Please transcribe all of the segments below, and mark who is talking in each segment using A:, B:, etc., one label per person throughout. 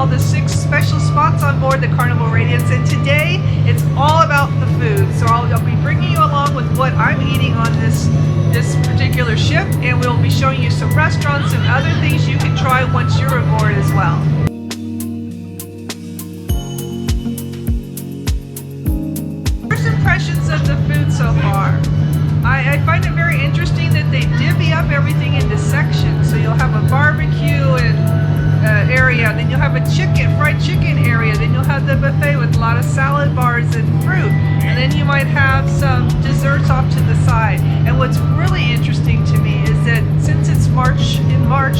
A: all the 6 special spots on board the Carnival Radiance, and today it's all about the food. So I'll be bringing you along with what I'm eating on this particular ship, and we'll be showing you some restaurants and other things you can try once you're aboard as well. First impressions of the food so far. I find it very interesting that they divvy up everything into sections. So you'll have a barbecue and area, then you'll have a fried chicken area, then you'll have the buffet with a lot of salad bars and fruit, and then you might have some desserts off to the side. And what's really interesting to me is that since it's March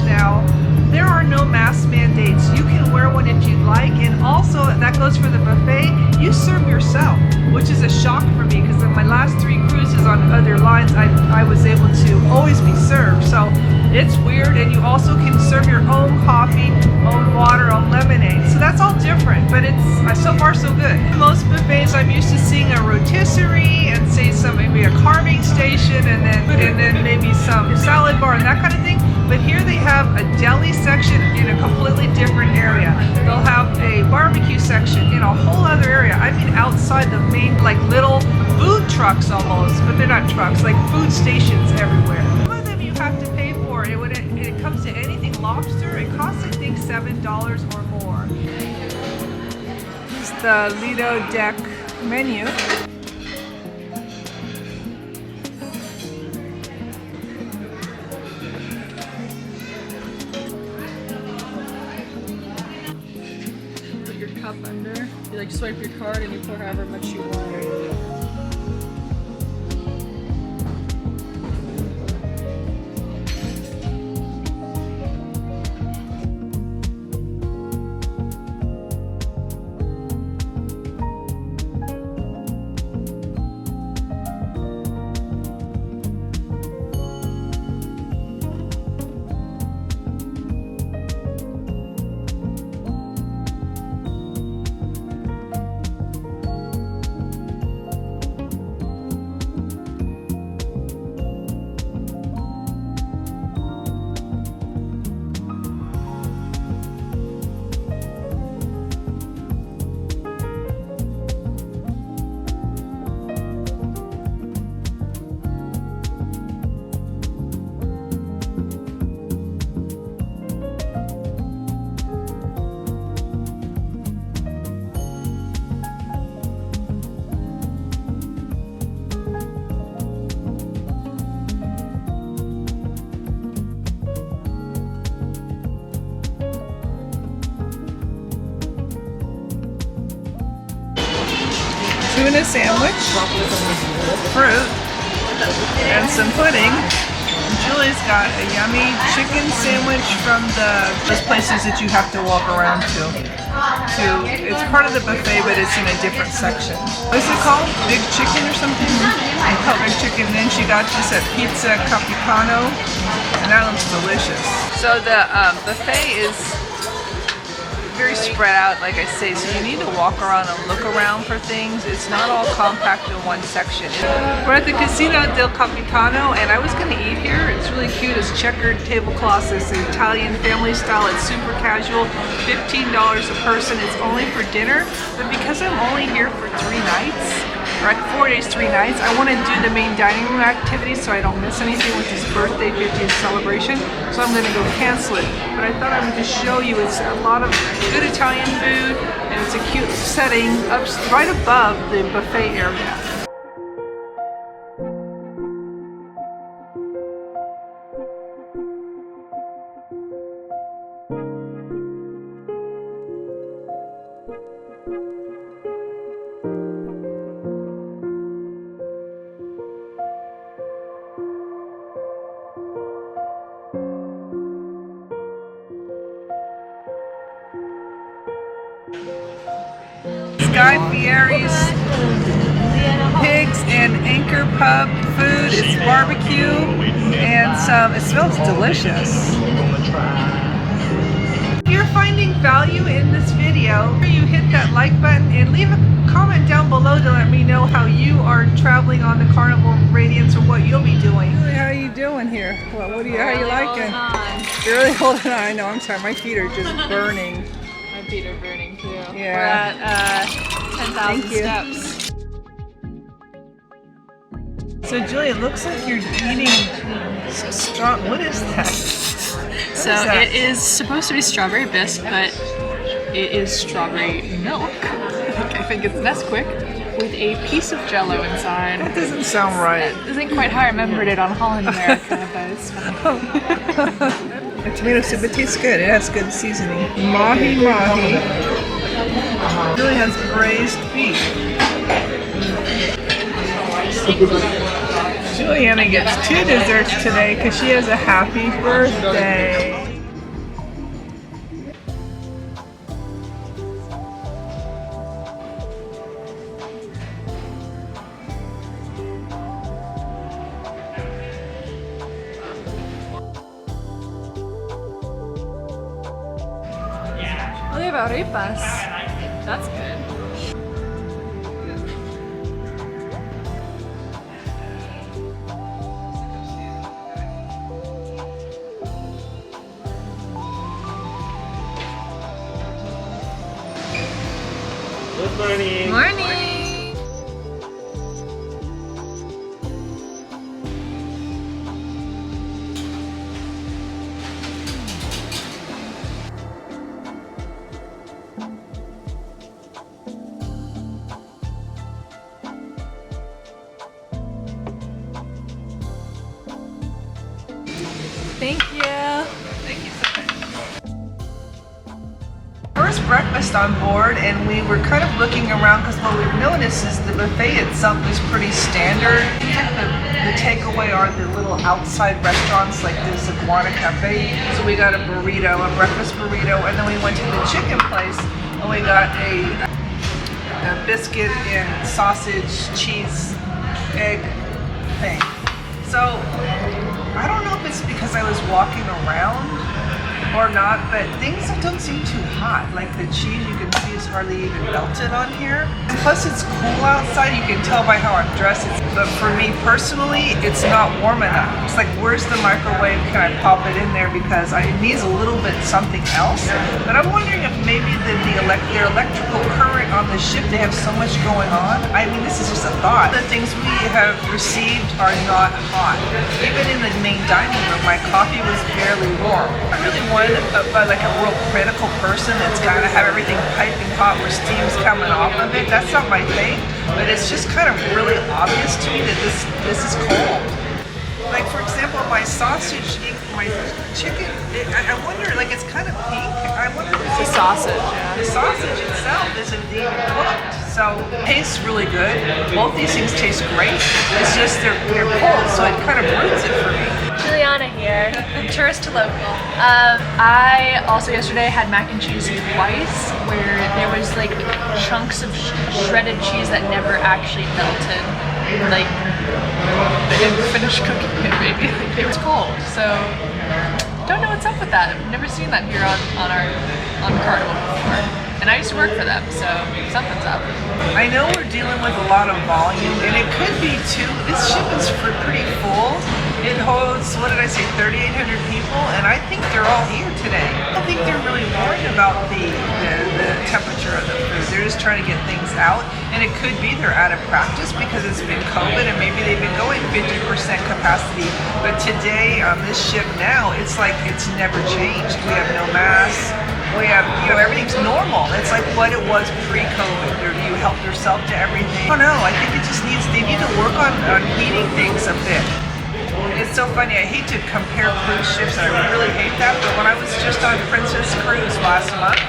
A: now, there are no mask mandates. You can wear one if you'd like, and also that goes for the buffet. You serve yourself, which is a shock for me because in my last 3 cruises on other lines, I was able to always be served. So it's weird, and you also can serve your own coffee, own water, own lemonade. So that's all different, but it's so far so good. Most buffets I'm used to seeing a rotisserie and say maybe a carving station, and then maybe some salad bar and that kind of thing. But here they have a deli section in a completely different area. They'll have a barbecue section in a whole other area. I mean outside the main, like little food trucks almost, but they're not trucks, like food stations everywhere. Some of them you have to pay for. When it comes to anything lobster, it costs I think $7 or more. Here's the Lido Deck menu. Cup under. You like swipe your card and you pour however much you want. Tuna sandwich, fruit, and some pudding. And Julie's got a yummy chicken sandwich from those places that you have to walk around to. It's part of the buffet, but it's in a different section. What is it called? Big chicken or something? It's called big chicken. And then she got this at Pizza Capitano, and that looks delicious. So the buffet is very spread out, like I say, so you need to walk around and look around for things. It's not all compact in one section. We're at the Cucina del Capitano, and I was going to eat here. It's really cute. It's checkered tablecloths. It's Italian family style. It's super casual. $15 a person. It's only for dinner, but because I'm only here for 3 nights, or 4 days, 3 nights, I want to do the main dining room activities so I don't miss anything with this birthday 50th celebration. So I'm going to go cancel it. But I thought I would just show you it's a lot of good Italian food, and it's a cute setting up right above the buffet area. Fiere's Pigs and Anchor Pub food. It's barbecue and it smells delicious. If you're finding value in this video, you hit that like button and leave a comment down below to let me know how you are traveling on the Carnival Radiance or what you'll be doing. How are you doing here? How are you liking? You're really holding on. I know, I'm sorry, my feet are just burning.
B: My feet are burning too.
A: Yeah.
B: We're at 10,000 steps.
A: So Julie, it looks like you're eating so strong. What is that?
B: So it is supposed to be strawberry bisque, but it is strawberry milk. I think it's Nesquik with a piece of Jello inside.
A: That doesn't sound right.
B: That isn't quite how I remembered it on Holland America, but it's fine.
A: The tomato soup, it tastes good. It has good seasoning. Mahi mahi. Julie has braised beef. Juliana gets 2 desserts today because she has a happy birthday.
B: Oh, they have arepas. That's good.
C: Good morning.
B: Morning! Thank you.
A: Thank you so much. First breakfast on board, and we were kind of looking around because what we noticed is the buffet itself is pretty standard. The takeaway are the little outside restaurants like this Iguana Cafe. So we got a burrito, a breakfast burrito, and then we went to the chicken place and we got a biscuit and sausage, cheese, egg thing. So I don't know if it's because I was walking around or not, but things don't seem too hot. Like the cheese, you can see is hardly even melted on here. And plus it's cool outside, you can tell by how I'm dressed. But for me personally, it's not warm enough. It's like, where's the microwave? Can I pop it in there? Because it needs a little bit something else. But I'm wondering if maybe their electrical current on the ship, they have so much going on. I mean, this is just a thought. The things we have received are not hot. Even in the main dining room, my coffee was barely warm. I really wanted like a real critical person that's got to have everything piping hot where steam's coming off of it. That's not my thing, but it's just kind of really obvious to me that this is cold. Like for example, my sausage, my chicken, I wonder, like it's kind of pink. I wonder if
B: It's a sausage, yeah.
A: the sausage itself isn't even cooked. So it tastes really good. Both these things taste great. It's just they're cold, so it kind of ruins it for me.
B: Juliana here, tourist to local. I also yesterday had mac and cheese twice, where there was like chunks of shredded cheese that never actually melted. Like they didn't finish cooking it, maybe. Like, it was cold, so don't know what's up with that. I've never seen that here on Carnival before. And I used to work for them, so something's up.
A: I know we're dealing with a lot of volume, and it could be too. This ship is pretty full. It holds, what did I say, 3,800 people, and I think they're all here today. I don't think they're really worried about the temperature of the food. They're just trying to get things out, and it could be they're out of practice because it's been COVID, and maybe they've been going 50% capacity. But today on this ship now, it's like it's never changed. We have no masks. We have, everything's normal. It's like what it was pre-COVID. You help yourself to everything. I don't know. I think it just they need to work on heating things a bit. It's so funny. I hate to compare cruise ships, and I really hate that. But when I was just on Princess Cruise last month,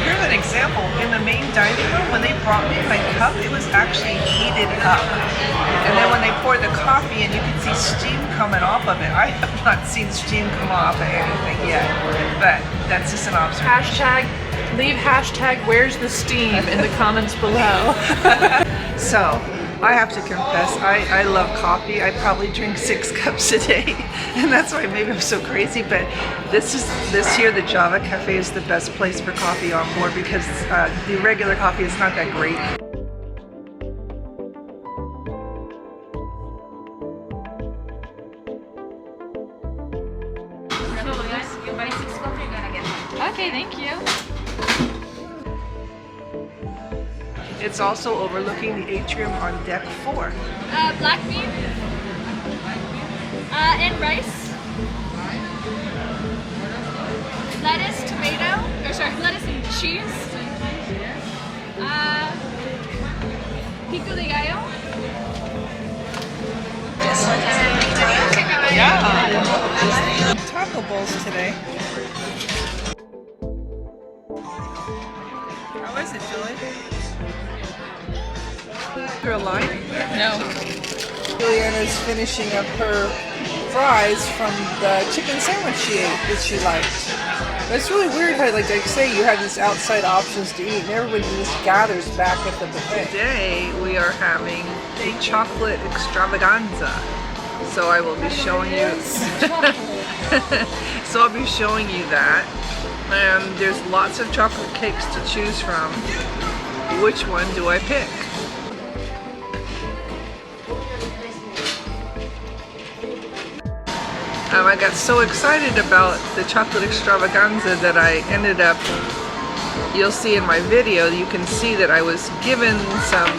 A: here's an example. In the main dining room, when they brought me my cup, it was actually heated up. And then when they poured the coffee in, you could see steam coming off of it. I have not seen steam come off of anything yet, but that's just an observation.
B: Leave hashtag where's the steam in the comments below.
A: So, I have to confess, I love coffee. I probably drink 6 cups a day, and that's why maybe I'm so crazy. But this here, the Java Cafe, is the best place for coffee on board because the regular coffee is not that great.
B: Okay, thank you.
A: It's also overlooking the atrium on deck 4.
B: Black bean. And rice. Lettuce, tomato, or sorry, lettuce and cheese. Pico de gallo.
A: Yeah. Taco bowls today. How is it, Julie? Is there a line?
B: No.
A: Juliana's finishing up her fries from the chicken sandwich she ate that she liked. But it's really weird how, like I say, you have these outside options to eat and everybody just gathers back at the buffet. Today we are having a chocolate extravaganza. So I will be showing you so I'll be showing you that. And there's lots of chocolate cakes to choose from. Which one do I pick? I got so excited about the chocolate extravaganza that I ended up, you'll see in my video, you can see that I was given some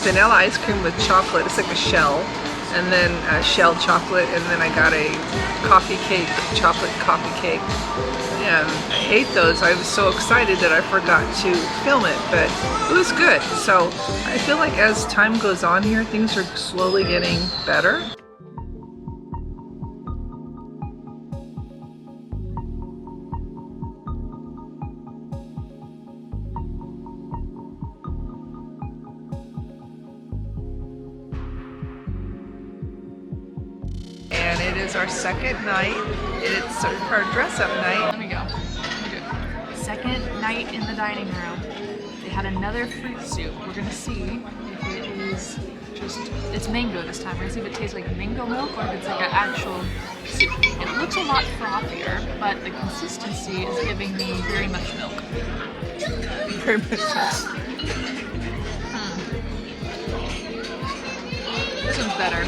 A: vanilla ice cream with chocolate. It's like a shell, and then shelled chocolate, and then I got a coffee cake, chocolate coffee cake. And I ate those. I was so excited that I forgot to film it, but it was good. So I feel like as time goes on here, things are slowly getting better. And it is our second night. It's our dress-up night.
B: Let me go. Second night in the dining room. They had another fruit soup. We're gonna see if it is just, it's mango this time. We're gonna see if it tastes like mango milk or if it's like an actual soup. It looks a lot frothier, but the consistency is giving me very much milk.
A: Very much so.
B: This one's better.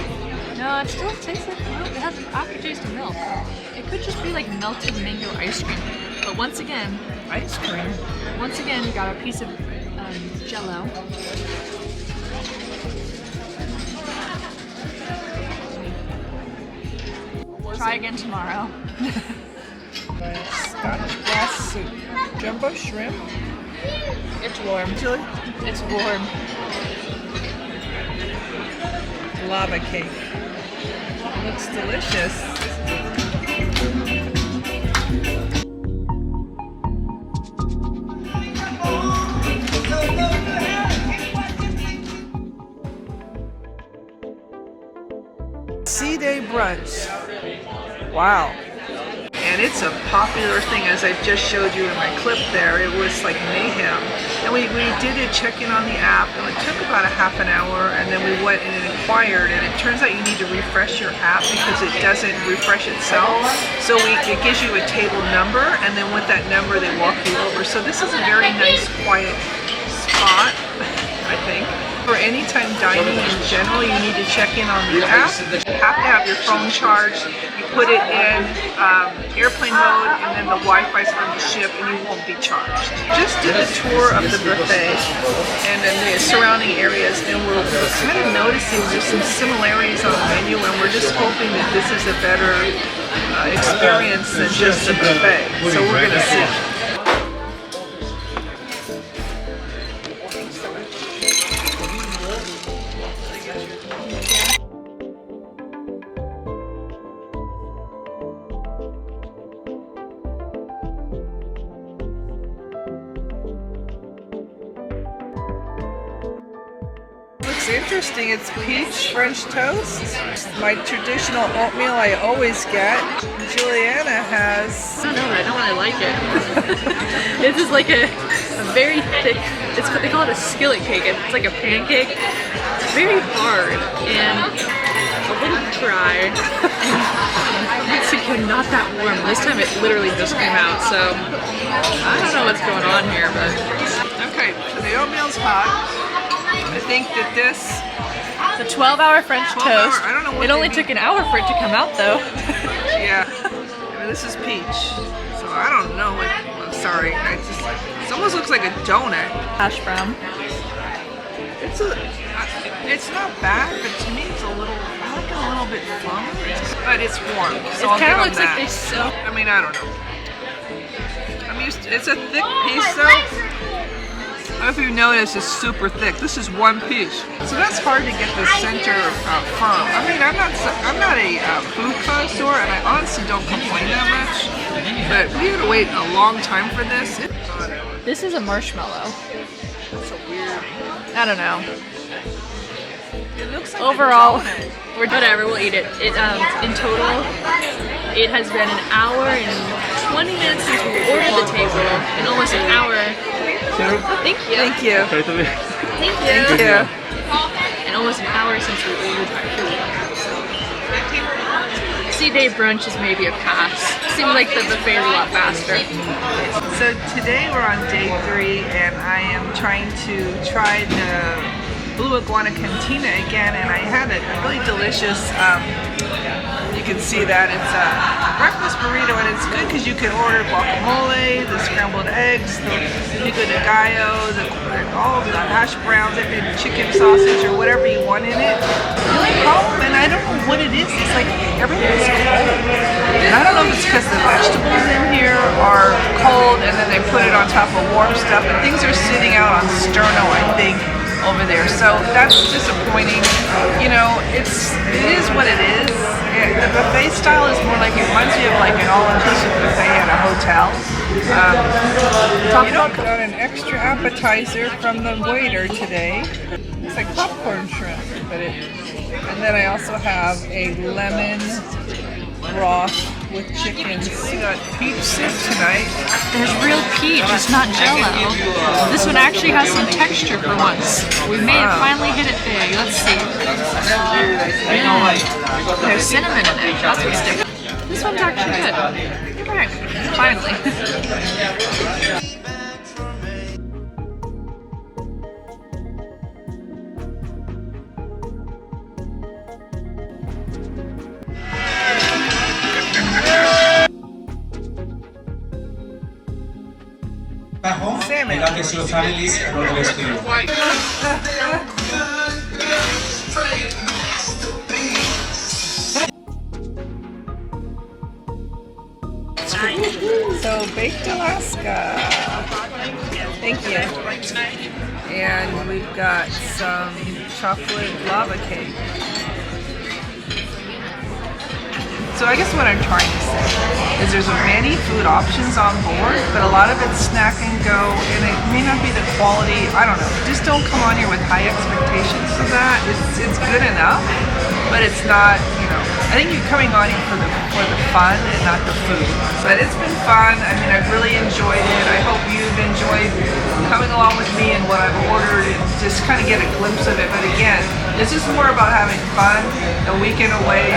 B: No, it still tastes like milk. It has an aftertaste of milk. It could just be like melted mango ice cream. But once again,
A: Ice cream?
B: once again, you got a piece of Jell-O. Try again tomorrow.
A: Scotch glass soup. Jumbo shrimp.
B: It's warm.
A: Julie?
B: It's warm.
A: Lava cake. Looks delicious. Sea Day brunch. Wow. And it's a popular thing, as I just showed you in my clip there. It was like mayhem. And we did a check-in on the app, and it took about a half an hour, and then we went and inquired, and it turns out you need to refresh your app because it doesn't refresh itself. So it gives you a table number, and then with that number they walk you over. So this is a very nice, quiet spot, I think. For anytime dining in general, you need to check in on the app. You have to have your phone charged. You put it in airplane mode, and then the Wi-Fi's on the ship, and you won't be charged. Just did a tour of the buffet and then the surrounding areas, and we're kind of noticing there's some similarities on the menu, and we're just hoping that this is a better experience than just a buffet. So we're gonna see. Looks interesting. It's peach French toast. My traditional oatmeal I always get. Juliana has.
B: I don't know, but I don't really like it. This is like a very thick, it's what they call it, a skillet cake. It's like a pancake. It's very hard and a little dry. And Mexican, not that warm. This time it literally just came out, so I don't know what's going on here, but.
A: Okay, so the oatmeal's hot. I think that this.
B: The 12-hour French
A: 12 hour,
B: toast.
A: I don't know what
B: it only
A: they
B: took an hour for it to come out, though.
A: Yeah. I mean, this is peach. So I don't know what. sorry. It almost looks like a donut.
B: Hash brown.
A: It's not bad, but to me it's I like it a little bit plump. But it's warm, so I'll
B: It kind
A: give
B: of
A: them
B: looks
A: that.
B: like they sew.
A: I mean, I don't know. It's a thick piece though. I don't know if you noticed, it's super thick. This is one piece, so that's hard to get the center firm. I mean, I'm not a food connoisseur, and I honestly don't complain that much. But we had to wait a long time for this.
B: This is a marshmallow.
A: That's a weird.
B: I don't know.
A: It looks like
B: Overall,
A: a donut.
B: whatever, we'll eat it. In total, it has been an hour and 20 minutes since we ordered the table, and almost an hour. Thank you.
A: Thank you.
B: Thank you.
A: Thank you.
B: And almost an hour since we ordered our food. C-Day brunch is maybe a pass. Seemed like the buffet is a lot faster.
A: So today we're on day 3, and I am trying to try the Blue Iguana Cantina again, and I had a really delicious, you can see that it's a breakfast burrito, and it's good because you can order guacamole, the scrambled eggs, the pico de gallo, all of the hash browns, and chicken sausage, or whatever you want in it. The only problem, and I don't know what it is, it's like everything's cold. And I don't know if it's because the vegetables in here are cold, and then they put it on top of warm stuff, and things are sitting out on sterno, I think, over there. So that's disappointing. You know, it is what it is. The buffet style is more like, it reminds me of like an all-inclusive buffet at a hotel. Got an extra appetizer from the waiter today. It's like popcorn shrimp, and then I also have a lemon broth with chickens. We got peach soup tonight.
B: There's real peach, it's not jello. This one actually has some texture for once. We may have finally hit it big. Let's see. There's cinnamon in it. That's what's different. This one's actually good. Alright, finally.
A: Salmon.
D: Mira que si los families no lo escribo.
A: So baked Alaska. Thank you. And we've got some chocolate lava cake. So I guess what I'm trying to say is there's many food options on board, but a lot of it's snack and go, and it may not be the quality. I don't know. Just don't come on here with high expectations for that. It's good enough, but it's not. You know, I think you're coming on here for the fun and not the food. But it's been fun. I mean, I've really enjoyed it. I hope you've enjoyed coming along with me and what I've ordered, and just kind of get a glimpse of it. But again, this is more about having fun, a weekend away,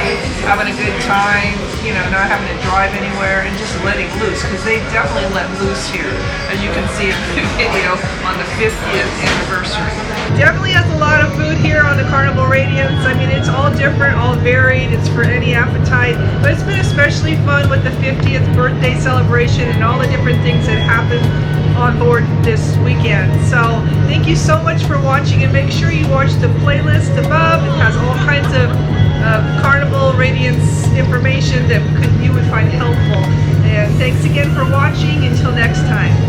A: having a good time, you know, not having to drive anywhere, and just letting loose, because they definitely let loose here, as you can see in the video on the 50th anniversary. Definitely has a lot of food here on the Carnival Radiance. I mean, it's all different, all varied, it's for any appetite, but it's been especially fun with the 50th birthday celebration and all the different things that happened on board this weekend. So thank you so much for watching, and make sure you watch the playlist above. It has all kinds of Carnival Radiance information that you would find helpful. And thanks again for watching. Until next time.